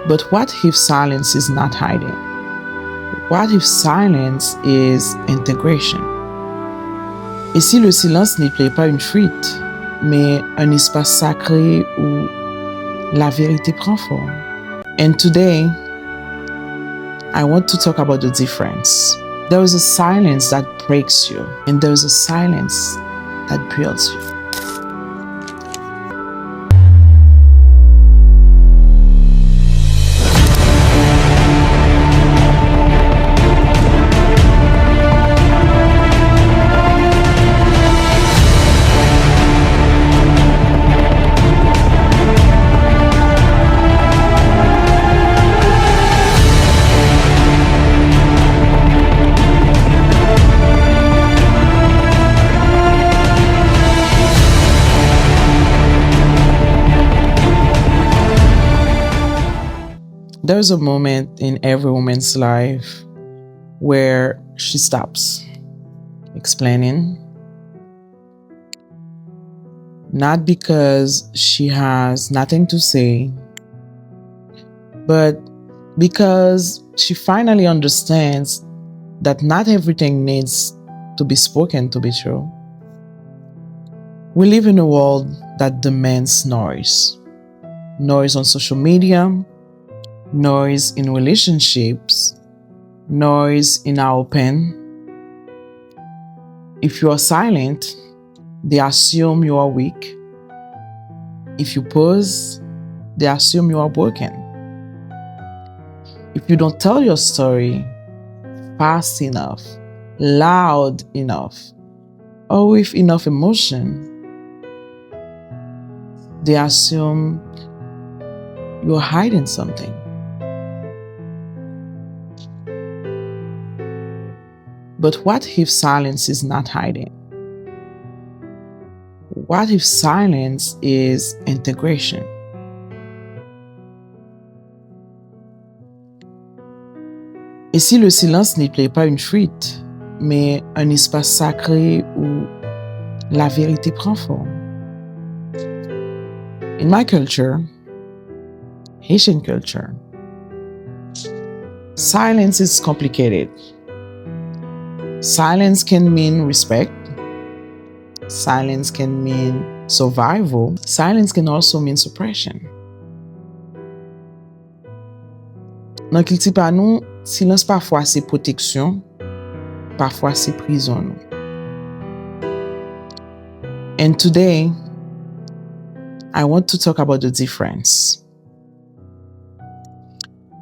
But what if silence is not hiding? What if silence is integration? Et si le silence n'est pas une fuite, mais un espace sacré où la vérité prend forme? And today, I want to talk about the difference. There is a silence that breaks you, and there is a silence that builds you. There's a moment in every woman's life where she stops explaining, not because she has nothing to say, but because she finally understands that not everything needs to be spoken to be true. We live in a world that demands noise. Noise on social media, noise in relationships, noise in our pen. If you are silent, they assume you are weak. If you pause, they assume you are broken. If you don't tell your story fast enough, loud enough, or with enough emotion, they assume you're hiding something. But what if silence is not hiding? What if silence is integration? Et si le silence n'est pas une fuite, mais un espace sacré où la vérité prend forme? In my culture, Haitian culture, silence is complicated. Silence can mean respect. Silence can mean survival. Silence can also mean suppression. Dans culture pa nou, silence parfois c'est protection, parfois c'est prison. And today, I want to talk about the difference.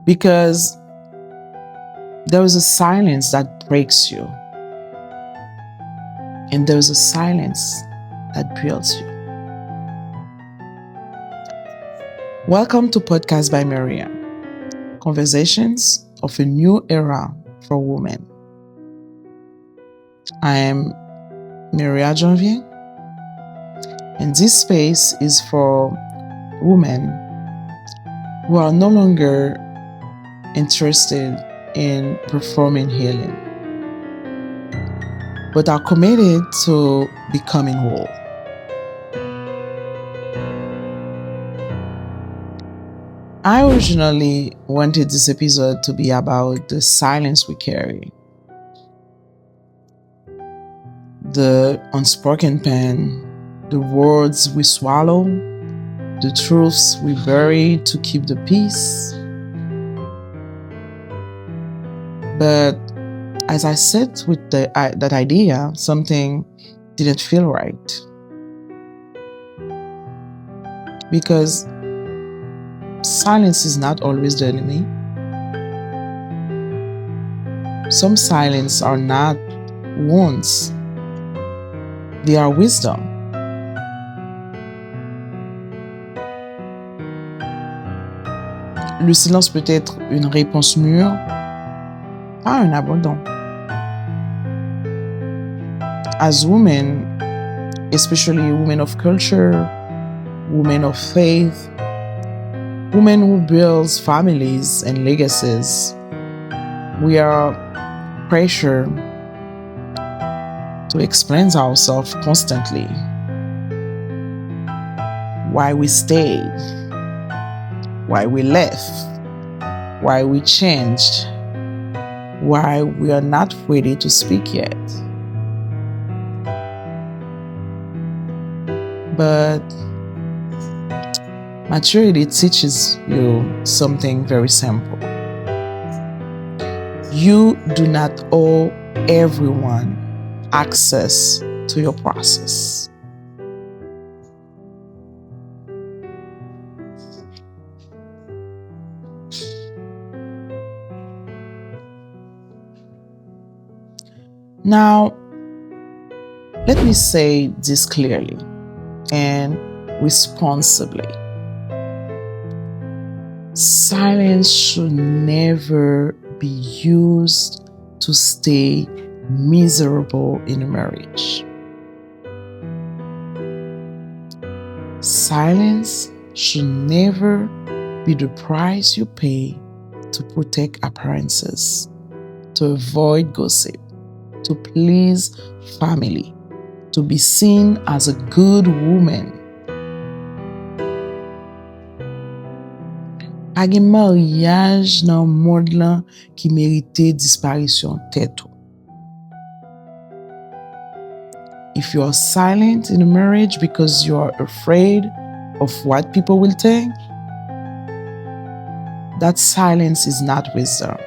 Because there is a silence that breaks you. And there is a silence that builds you. Welcome to Pòdkas by Merci, conversations of a new era for women. I am Maria Janvier, and this space is for women who are no longer interested in performing healing, but are committed to becoming whole. I originally wanted this episode to be about the silence we carry, the unspoken pain, the words we swallow, the truths we bury to keep the peace. But as I sat with that idea, something didn't feel right. Because silence is not always the enemy. Some silence are not wounds, they are wisdom. Le silence peut être une réponse mûre, pas un abandon. As women, especially women of culture, women of faith, women who build families and legacies, we are pressured to explain ourselves constantly. Why we stayed, why we left, why we changed, why we are not ready to speak yet. But maturity teaches you something very simple. You do not owe everyone access to your process. Now, let me say this clearly and responsibly. Silence should never be used to stay miserable in a marriage. Silence should never be the price you pay to protect appearances, to avoid gossip, to please family, to be seen as a good woman. Pa gen mariage nan monde lan ki merite disparisyon tèt ou. If you are silent in a marriage because you are afraid of what people will think, that silence is not wisdom.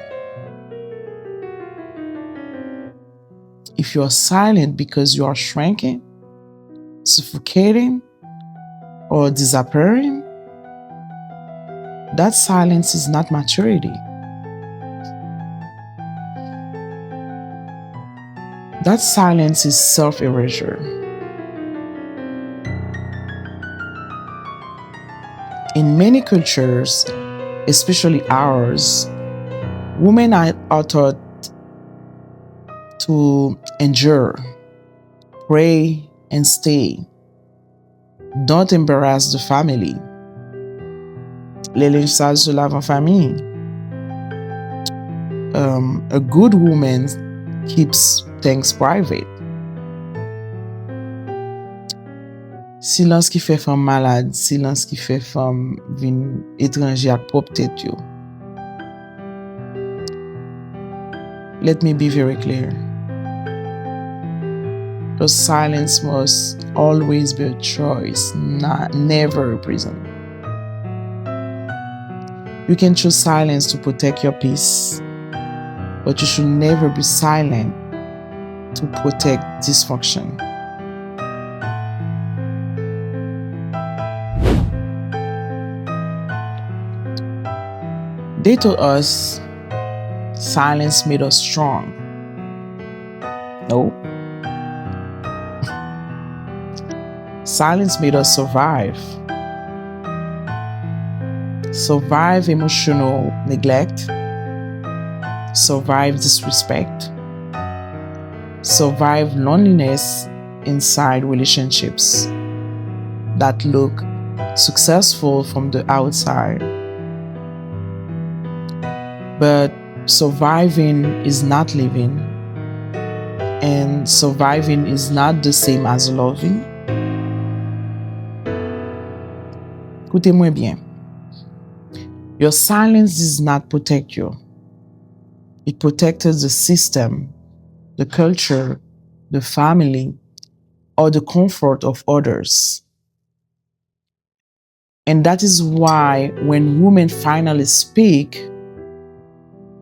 If you are silent because you are shrinking, suffocating, or disappearing, that silence is not maturity. That silence is self-erasure. In many cultures, especially ours, women are taught to endure, pray, and stay. Don't embarrass the family. Les linges sales se lavent en famille. A good woman keeps things private. Silence ki fait femme malade, silence ki fait femme vin étranger ak propre tête yo. Let me be very clear. Because silence must always be a choice, never a prison. You can choose silence to protect your peace, but you should never be silent to protect dysfunction. They told us silence made us strong. No. Silence made us survive. Survive emotional neglect. Survive disrespect. Survive loneliness inside relationships that look successful from the outside. But surviving is not living, and surviving is not the same as loving. Écoutez-moi bien. Your silence does not protect you. It protected the system, the culture, the family, or the comfort of others. And that is why when women finally speak,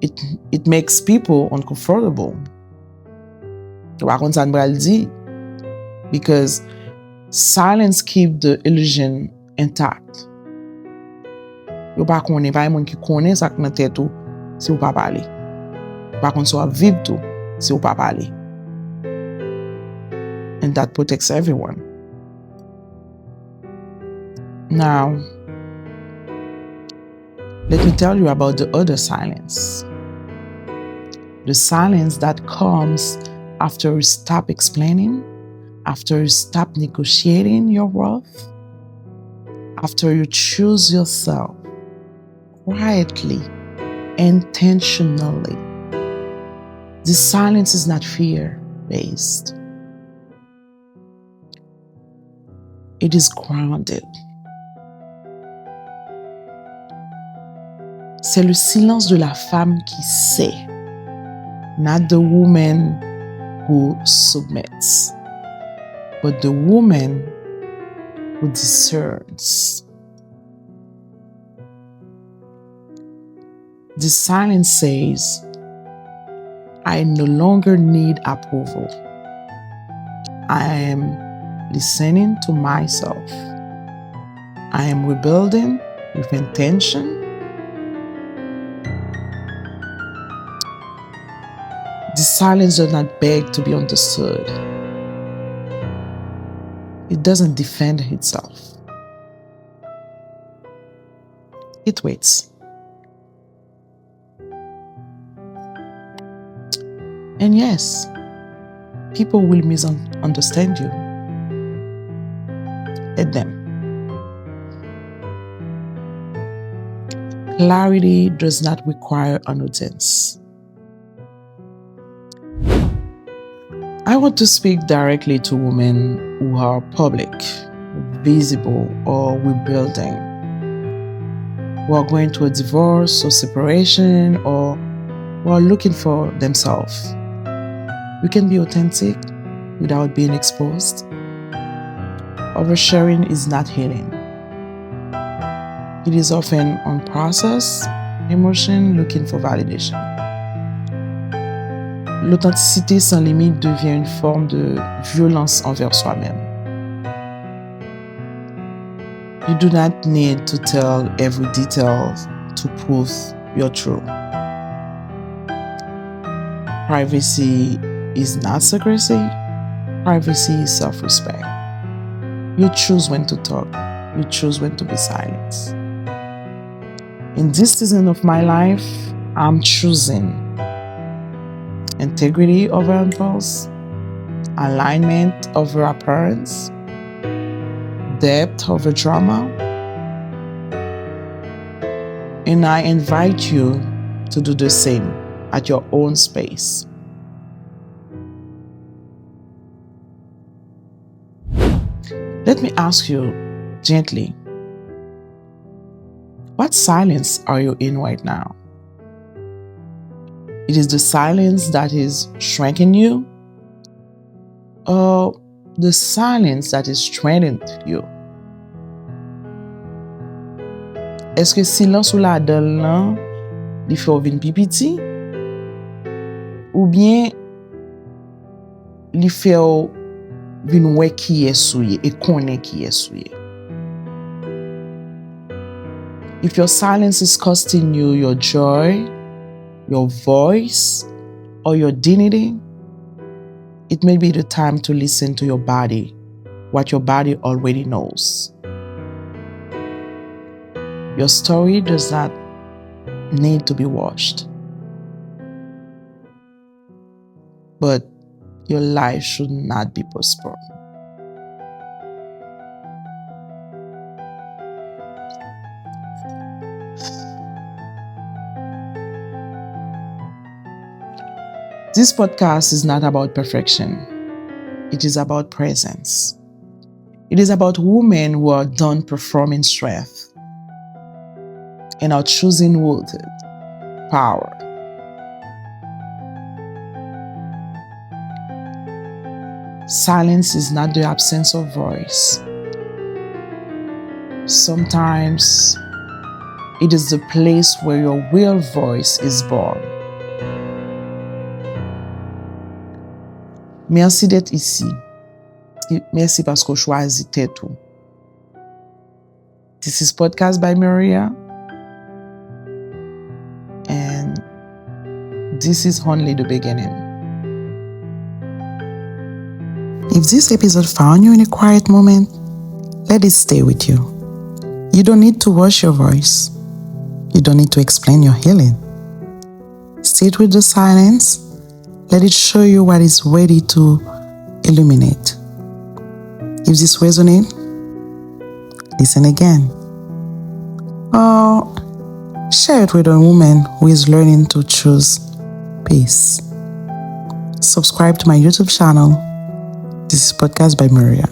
it makes people uncomfortable. Because silence keeps the illusion intact. Yo pa konen, pa yon ki konen sak nan tèt ou si ou pa pale. Pa kon so a viv tou si ou pa pale. And that protects everyone. Now, let me tell you about the other silence. The silence that comes after you stop explaining, after you stop negotiating your worth, after you choose yourself quietly, intentionally. This silence is not fear-based. It is grounded. C'est le silence de la femme qui sait, not the woman who submits, but the woman who discerns. The silence says, I no longer need approval. I am listening to myself. I am rebuilding with intention. The silence does not beg to be understood. It doesn't defend itself. It waits. And yes, people will misunderstand you. Let them. Clarity does not require an audience. I want to speak directly to women who are public, visible, or rebuilding, who are going through a divorce or separation, or who are looking for themselves. You can be authentic without being exposed. Oversharing is not healing. It is often unprocessed emotion looking for validation. L'authenticité sans limite devient une forme de violence envers soi-même. You do not need to tell every detail to prove you're true. Privacy is not secrecy. Privacy is self-respect. You choose when to talk. You choose when to be silent. In this season of my life, I'm choosing integrity over impulse, alignment over appearance, depth over drama. And I invite you to do the same at your own space. Let me ask you gently, what silence are you in right now? It is the silence that is shrinking you, or the silence that is strengthening you? Est-ce que silence ou la donne là, li fait ou vin pipiti? Ou bien, li fait ou vin wè ki est souye, et konnen ki est souye? If your silence is costing you your joy, your voice, or your dignity, it may be the time to listen to your body, what your body already knows. Your story does not need to be washed, but your life should not be postponed. This podcast is not about perfection. It is about presence. It is about women who are done performing strength and are choosing rooted power. Silence is not the absence of voice. Sometimes it is the place where your real voice is born. Merci d'être ici. Merci parce que chwazi tête ou. This is Pòdkas by Maria. And this is only the beginning. If this episode found you in a quiet moment, let it stay with you. You don't need to wash your voice. You don't need to explain your healing. Sit with the silence. Let it show you what is ready to illuminate. If this resonates, listen again. Or share it with a woman who is learning to choose peace. Subscribe to my YouTube channel. This is Pòdkas by Maria.